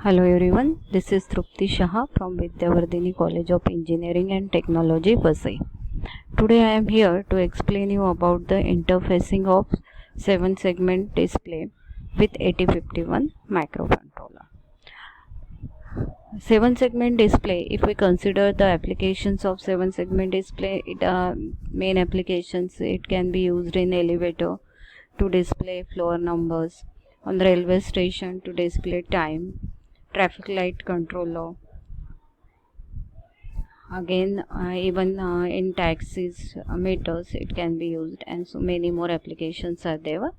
Hello everyone, this is Trupti Shah from Vidyavardhini College of Engineering and Technology, Vasai. Today I am here to explain you about the interfacing of 7-segment display with 8051 microcontroller. 7-segment display, if we consider the applications of 7-segment display, main applications, it can be used in elevator to display floor numbers, on the railway station to display time, traffic light controller, again even in taxis meters it can be used, and so many more applications are there.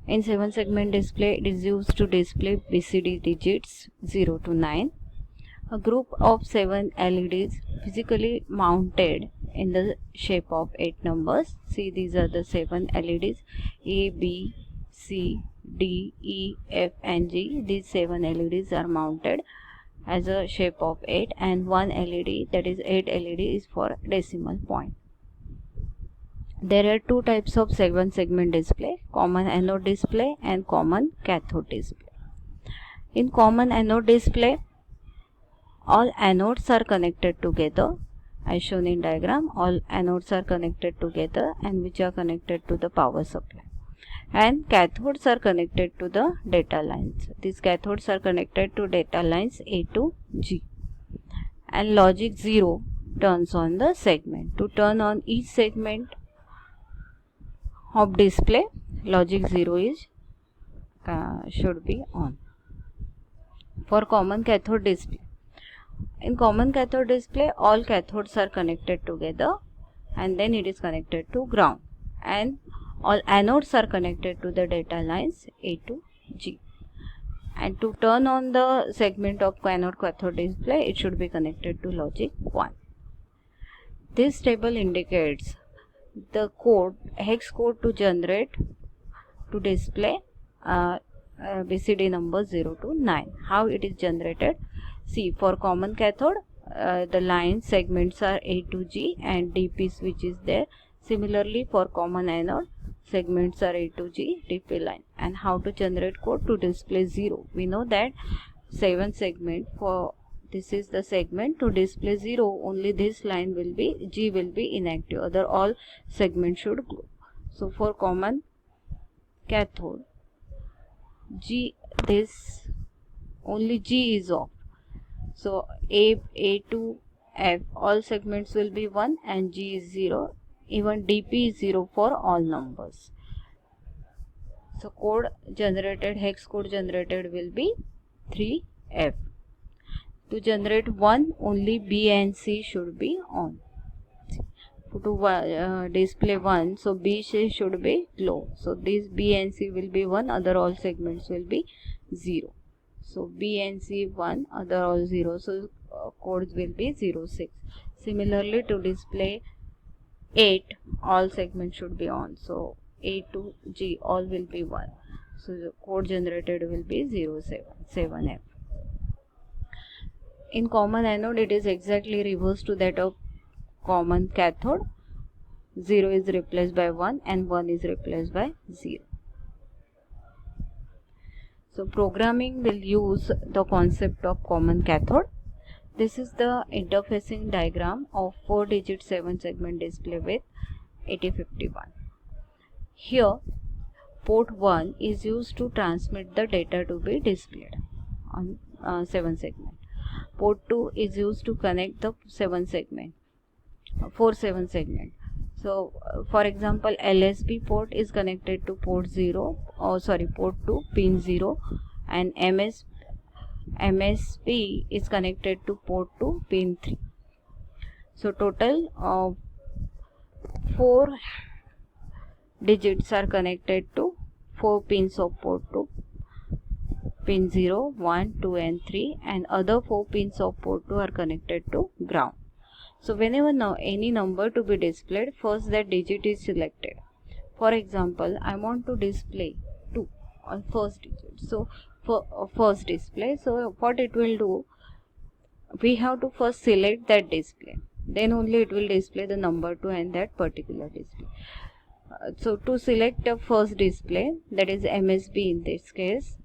In 7-segment display, it is used to display BCD digits 0 to 9. A group of 7 LEDs physically mounted in the shape of 8 numbers. See, these are the 7 LEDs A, B, C, D, E, F and G. These 7 LEDs are mounted as a shape of 8, and one LED, that is 8 LED, is for decimal point. There are two types of 7-segment display: common anode display and common cathode display. In common anode display, all anodes are connected together as shown in diagram. All anodes are connected together and which are connected to the power supply, and cathodes are connected to the data lines. These cathodes are connected to data lines A to G, and logic 0 turns on the segment. To turn on each segment of display, logic 0 is should be on. For common cathode display, in common cathode display, all cathodes are connected together and then it is connected to ground, and all anodes are connected to the data lines A to G. And to turn on the segment of anode cathode display, it should be connected to logic 1. This table indicates the code, hex code to generate to display BCD number 0 to 9. How it is generated? See, for common cathode, the line segments are A to G and DP switch is there. Similarly, for common anode, segments are A to G, DP line. And how to generate code to display 0? We know that 7 segment, for this is the segment, to display 0, only this line will be, G will be inactive, other all segments should glow. So for common cathode, G, this only G is off. So A to F, all segments will be 1 and G is 0. Even DP is 0 for all numbers. So code generated, hex code generated will be 3F. To generate 1, only B and C should be on. To display 1, so B should be low. So this B and C will be 1, other all segments will be 0. So B and C 1, other all 0. So codes will be 0, 6. Similarly, to display 8, all segments should be on. So A to G, all will be 1. So the code generated will be 0, 7, 7F. In common anode, it is exactly reverse to that of common cathode. 0 is replaced by 1 and 1 is replaced by 0. So programming will use the concept of common cathode. This is the interfacing diagram of 4-digit 7-segment display with 8051. Here, port 1 is used to transmit the data to be displayed on 7 segment. Port 2 is used to connect the 4 7 segment. So for example, LSB port is connected to port 2 pin 0, and MSP is connected to port 2 pin 3. So total 4 digits are connected to 4 pins of port 2, pin 0, 1, 2 and 3, and other 4 pins of port 2 are connected to ground. So whenever any number to be displayed, first that digit is selected. For example, I want to display 2 on first digit. So for first display, so what it will do, we have to first select that display. Then only it will display the number 2 and that particular display. So to select a first display, that is MSB in this case,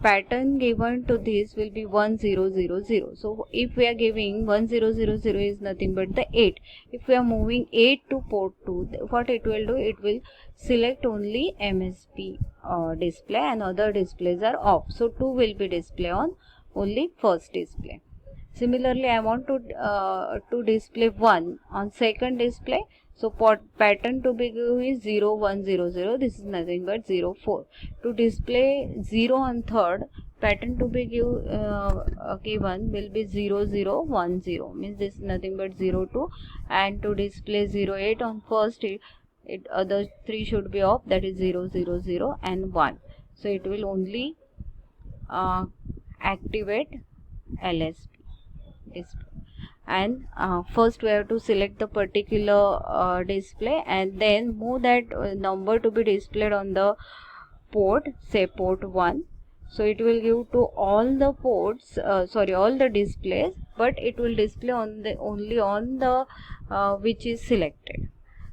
pattern given to this will be 1000. So if we are giving 1000 is nothing but the 8. If we are moving 8 to port 2, what it will do, it will select only MSB display and other displays are off. So 2 will be display on only first display. Similarly, I want to display 1 on second display. So pattern to be given is 0100. This is nothing but 04. To display 0 on third, pattern to be given will be 0010. Means this is nothing but 02. And to display 08 on first, other 3 should be off. That is 000 and 1. So it will only activate LSB display. And first we have to select the particular display and then move that number to be displayed on the port, say port 1. So it will give to all the ports, all the displays, but it will display on the only on the which is selected.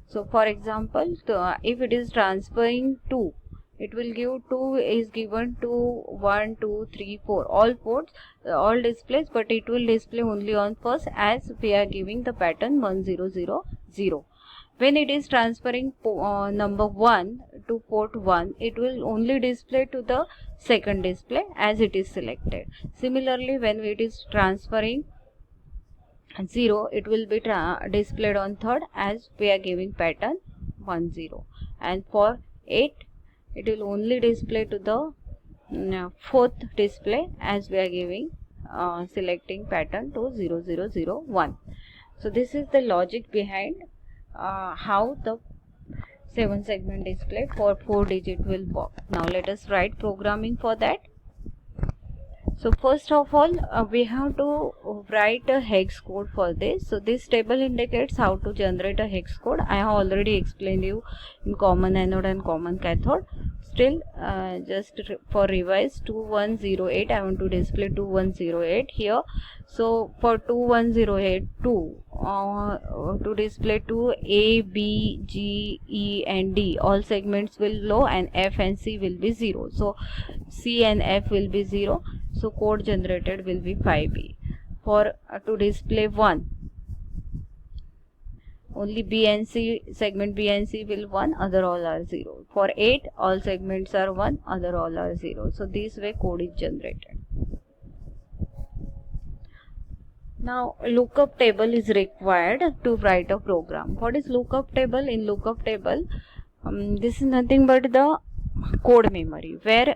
So for example, if it is transferring 2, it will give 2 is given to 1, 2, 3, 4, all ports, all displays, but it will display only on first as we are giving the pattern 1000. When it is transferring number 1 to port 1, it will only display to the second display as it is selected. Similarly, when it is transferring 0, it will be displayed on third as we are giving pattern 10. And for 8, it will only display to the fourth display as we are giving selecting pattern to 0001. So this is the logic behind how the 7 segment display for 4 digit will work. Now let us write programming for that. So first of all, we have to write a hex code for this. So this table indicates how to generate a hex code. I have already explained you in common anode and common cathode. Still, just for revise 2108, I want to display 2108 here. So for 2108 to display 2 A, B, G, E and D, all segments will low and F and C will be 0. So C and F will be 0. So code generated will be 5B. For to display 1, only B and C, segment B and C will 1, other all are 0. For 8, all segments are 1, other all are 0. So this way code is generated. Now lookup table is required to write a program. What is lookup table? In lookup table, this is nothing but the code memory where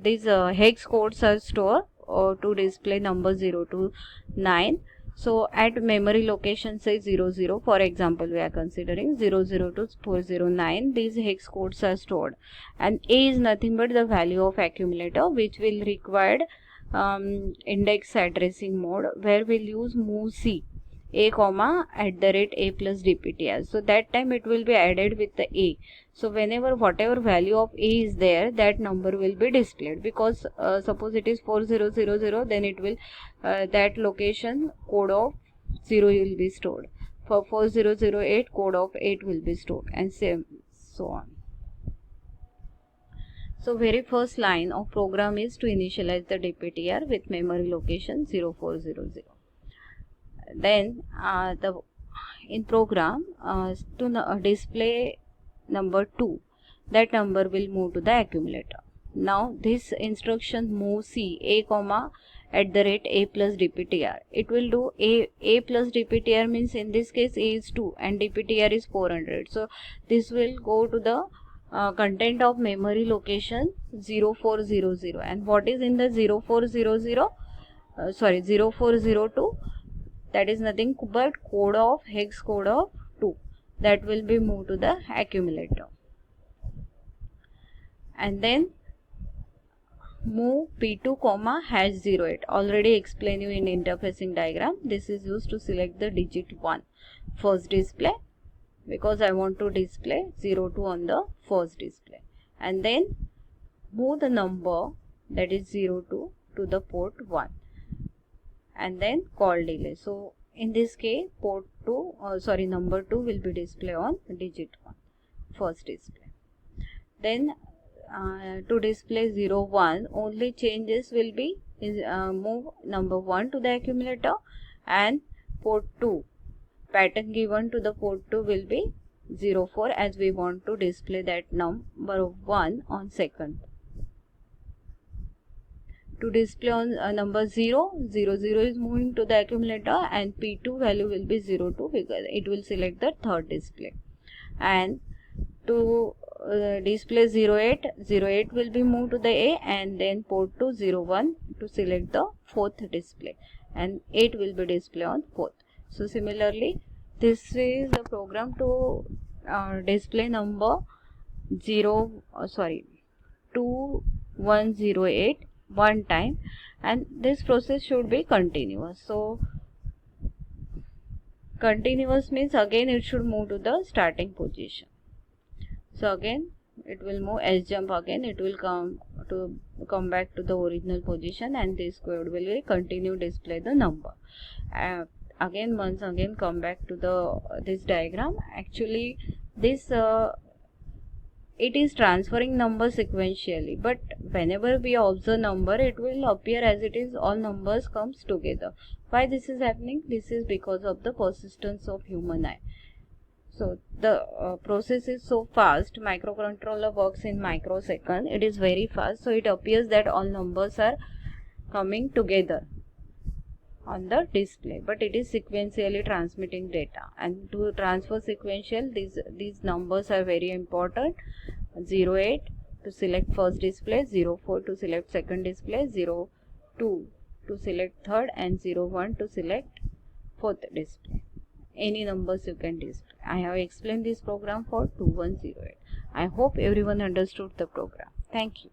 these hex codes are stored to display number 0 to 9. So at memory location say 00, for example we are considering 00 to 409, these hex codes are stored, and A is nothing but the value of accumulator which will require index addressing mode, where we'll use move C A comma @ A plus DPTR. So that time it will be added with the A. So whenever whatever value of A is there, that number will be displayed, because suppose it is 4000, then it will that location code of 0 will be stored. For 4008, code of 8 will be stored, and so on. So very first line of program is to initialize the DPTR with memory location 0400. Then in program to display number 2, that number will move to the accumulator. Now this instruction move C A comma @ A plus DPTR, it will do A plus DPTR means in this case A is 2 and DPTR is 400. So this will go to the content of memory location 0400. And what is in the 0400? 0402? That is nothing but code of hex code of 2, that will be moved to the accumulator. And then move P2 comma #08. Already explained you in interfacing diagram. This is used to select the digit 1 first display, because I want to display 02 on the first display. And then move the number, that is 02, to the port 1. And then call delay. So in this case number 2 will be displayed on digit 1 first display. Then to display 0 1, only changes will be move number 1 to the accumulator, and port 2 pattern given to the port 2 will be 0 4, as we want to display that number of 1 on second. To display on number 0, 0 0 is moving to the accumulator, and P2 value will be 0 2 because it will select the third display. And to display 0 8, 0 8 will be moved to the A, and then port to 0 1 to select the fourth display, and 8 will be displayed on fourth. So similarly, this is the program to display number 2108 one time, and this process should be continuous. So continuous means again it should move to the starting position. So again it will move S jump, again it will come back to the original position, and this code will be continue display the number. Again once again come back to the this diagram. Actually this it is transferring number sequentially, but whenever we observe number, it will appear as it is all numbers comes together. Why this is happening? This is because of the persistence of human eye. So the process is so fast. Microcontroller works in microsecond. It is very fast. So it appears that all numbers are coming together on the display, but it is sequentially transmitting data. And to transfer sequential, these numbers are very important. 0 8 to select first display, 0 4 to select second display, 0 2 to select third, and 0 1 to select fourth display. Any numbers you can display. I have explained this program for 2108. I hope everyone understood the program. Thank you.